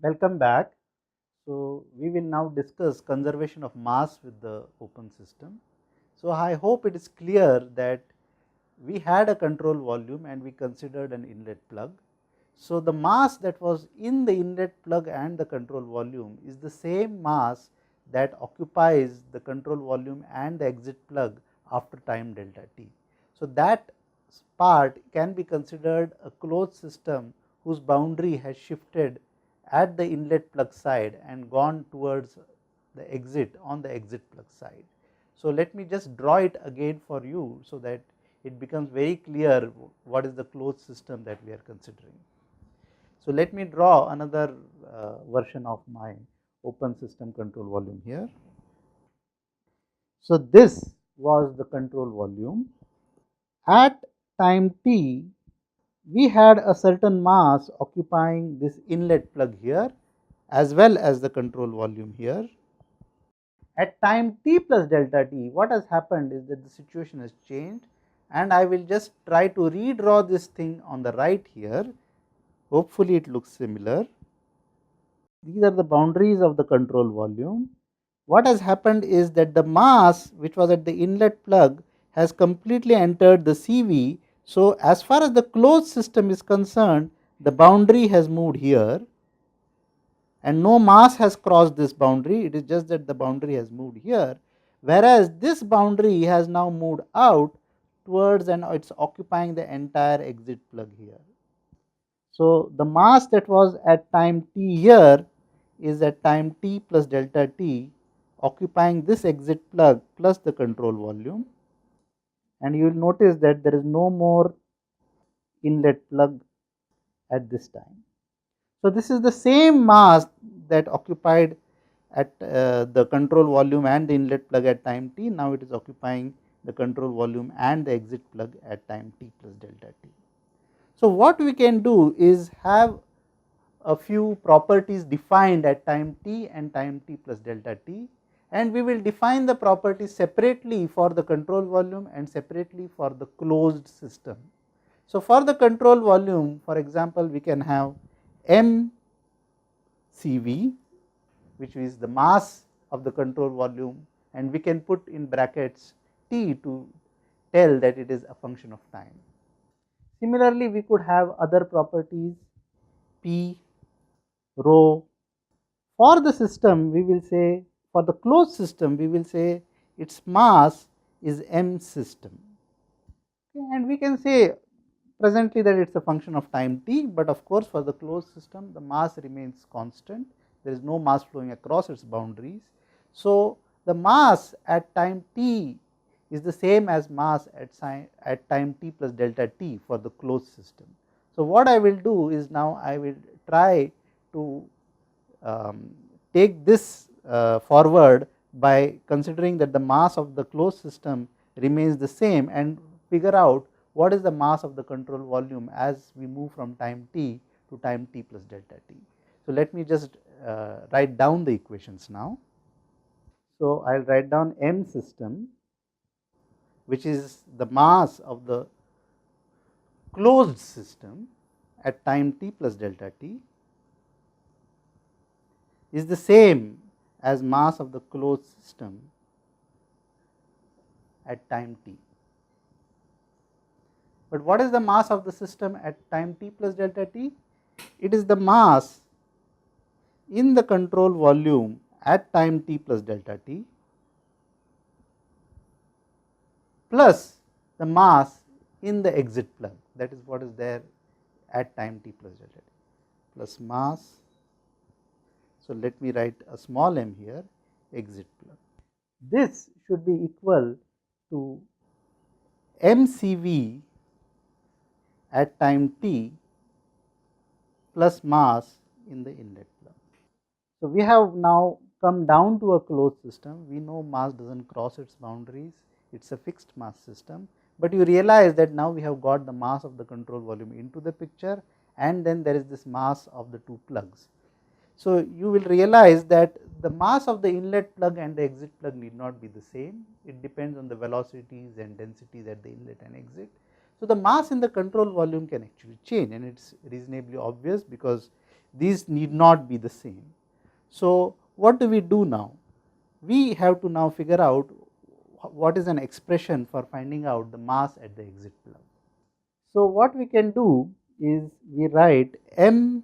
Welcome back. So, we will now discuss conservation of mass with the open system. So, I hope it is clear that we had a control volume and we considered an inlet plug. So, the mass that was in the inlet plug and the control volume is the same mass that occupies the control volume and the exit plug after time delta t. So, that part can be considered a closed system whose boundary has shifted at the inlet plug side and gone towards the exit on the exit plug side. So, let me just draw it again for you, so that it becomes very clear what is the closed system that we are considering. So, let me draw another version of my open system control volume here. So, this was the control volume. At time t, we had a certain mass occupying this inlet plug here as well as the control volume here. At time t plus delta t, what has happened is that the situation has changed, and I will just try to redraw this thing on the right here. Hopefully, it looks similar. These are the boundaries of the control volume. What has happened is that the mass which was at the inlet plug has completely entered the CV. So, as far as the closed system is concerned, the boundary has moved here and no mass has crossed this boundary. It is just that the boundary has moved here, whereas this boundary has now moved out towards and it is occupying the entire exit plug here. So, the mass that was at time t here is at time t plus delta t occupying this exit plug plus the control volume, and you will notice that there is no more inlet plug at this time. So, this is the same mass that occupied at the control volume and the inlet plug at time t. Now, it is occupying the control volume and the exit plug at time t plus delta t. So, what we can do is have a few properties defined at time t and time t plus delta t, and we will define the properties separately for the control volume and separately for the closed system. So, for the control volume, for example, we can have m CV, which is the mass of the control volume, and we can put in brackets t to tell that it is a function of time. Similarly, we could have other properties p, rho. For the system, we will say, for the closed system, we will say its mass is m system. And we can say presently that it is a function of time t, but of course, for the closed system, the mass remains constant. There is no mass flowing across its boundaries. So, the mass at time t is the same as mass at time t plus delta t for the closed system. So, what I will do is now I will try to take this forward by considering that the mass of the closed system remains the same and figure out what is the mass of the control volume as we move from time t to time t plus delta t. So, let me just write down the equations now. So, I will write down m system, which is the mass of the closed system at time t plus delta t, is the same as mass of the closed system at time t. But what is the mass of the system at time t plus delta t? It is the mass in the control volume at time t plus delta t plus the mass in the exit plug, that is what is there at time t plus delta t, plus mass. So, let me write a small m here, exit plug. This should be equal to mCV at time t plus mass in the inlet plug. So, we have now come down to a closed system. We know mass does not cross its boundaries, it is a fixed mass system, but you realize that now we have got the mass of the control volume into the picture, and then there is this mass of the two plugs. So, you will realize that the mass of the inlet plug and the exit plug need not be the same, it depends on the velocities and densities at the inlet and exit. So, the mass in the control volume can actually change, and it is reasonably obvious because these need not be the same. So, what do we do now? We have to now figure out what is an expression for finding out the mass at the exit plug. So, what we can do is we write m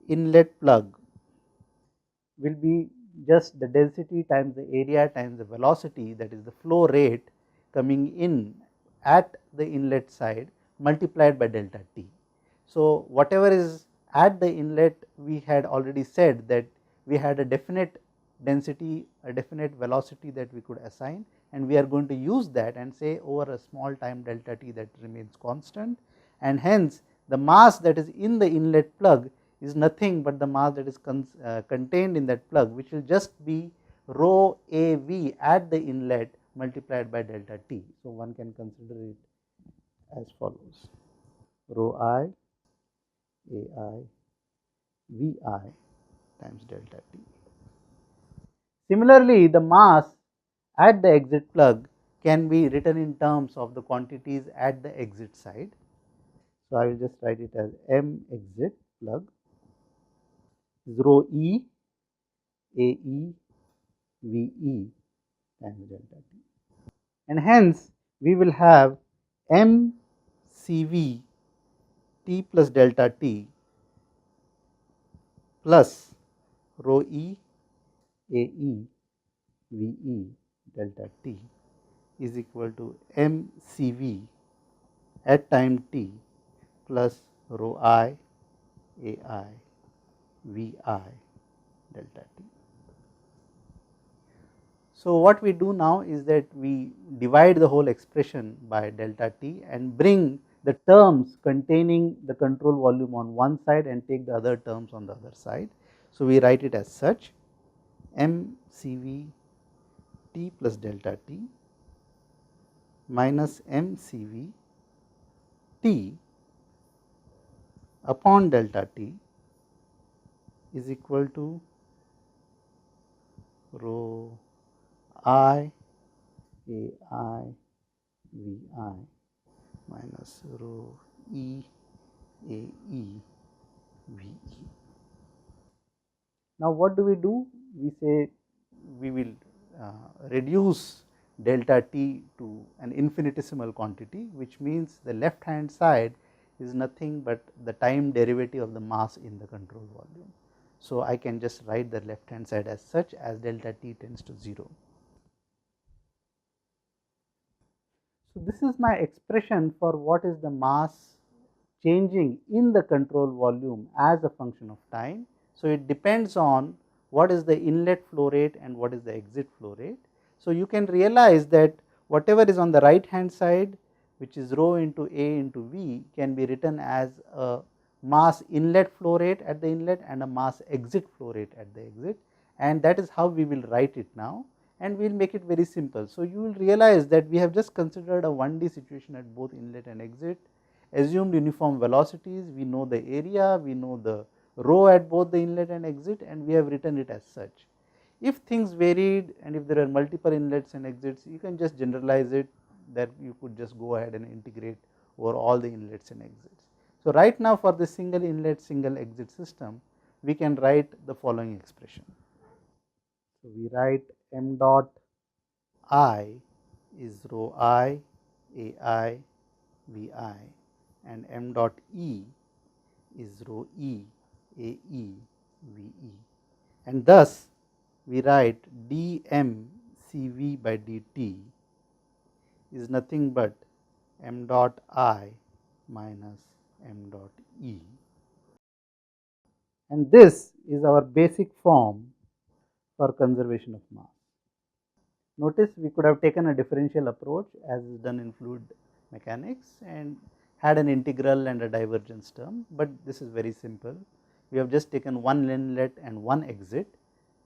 inlet plug will be just the density times the area times the velocity, that is the flow rate coming in at the inlet side multiplied by delta t. So, whatever is at the inlet, we had already said that we had a definite density, a definite velocity that we could assign, and we are going to use that and say over a small time delta t that remains constant, and hence the mass that is in the inlet plug is nothing but the mass that is contained in that plug, which will just be rho a v at the inlet multiplied by delta t. So, one can consider it as follows: rho I a I v I times delta t. Similarly, the mass at the exit plug can be written in terms of the quantities at the exit side. So, I will just write it as m exit plug is rho E A E V E times delta t, and hence we will have m C V t plus delta t plus rho E A E V E delta t is equal to m C V at time t plus rho I A I V I delta t. So, what we do now is that we divide the whole expression by delta t and bring the terms containing the control volume on one side and take the other terms on the other side. So, we write it as such: m C V t plus delta t minus m C V t upon delta t is equal to rho I A I V I minus rho E A E V E. Now, what do? We say we will reduce delta t to an infinitesimal quantity, which means the left hand side is nothing but the time derivative of the mass in the control volume. So, I can just write the left hand side as such as delta t tends to 0. So, this is my expression for what is the mass changing in the control volume as a function of time. So, it depends on what is the inlet flow rate and what is the exit flow rate. So, you can realize that whatever is on the right hand side, which is rho into A into V, can be written as a mass inlet flow rate at the inlet and a mass exit flow rate at the exit, and that is how we will write it now, and we will make it very simple. So, you will realize that we have just considered a 1D situation at both inlet and exit, assumed uniform velocities, we know the area, we know the rho at both the inlet and exit, and we have written it as such. If things varied and if there are multiple inlets and exits, you can just generalize it, that you could just go ahead and integrate over all the inlets and exits. So, right now for this single inlet single exit system, we can write the following expression. So, we write m dot I is rho I A I V I and m dot E is rho E A E V E, and thus we write d m C V by d t is nothing but m dot I minus m dot E, and this is our basic form for conservation of mass. Notice we could have taken a differential approach as is done in fluid mechanics and had an integral and a divergence term, but this is very simple. We have just taken one inlet and one exit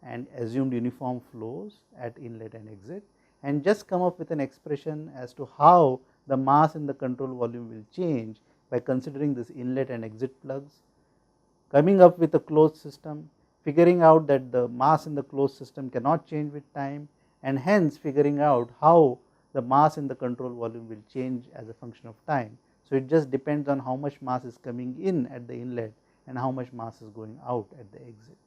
and assumed uniform flows at inlet and exit, and just come up with an expression as to how the mass in the control volume will change by considering this inlet and exit plugs, coming up with a closed system, figuring out that the mass in the closed system cannot change with time, and hence figuring out how the mass in the control volume will change as a function of time. So, it just depends on how much mass is coming in at the inlet and how much mass is going out at the exit.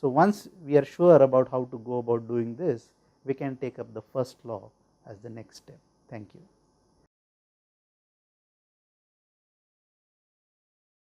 So, once we are sure about how to go about doing this, we can take up the first law as the next step. Thank you.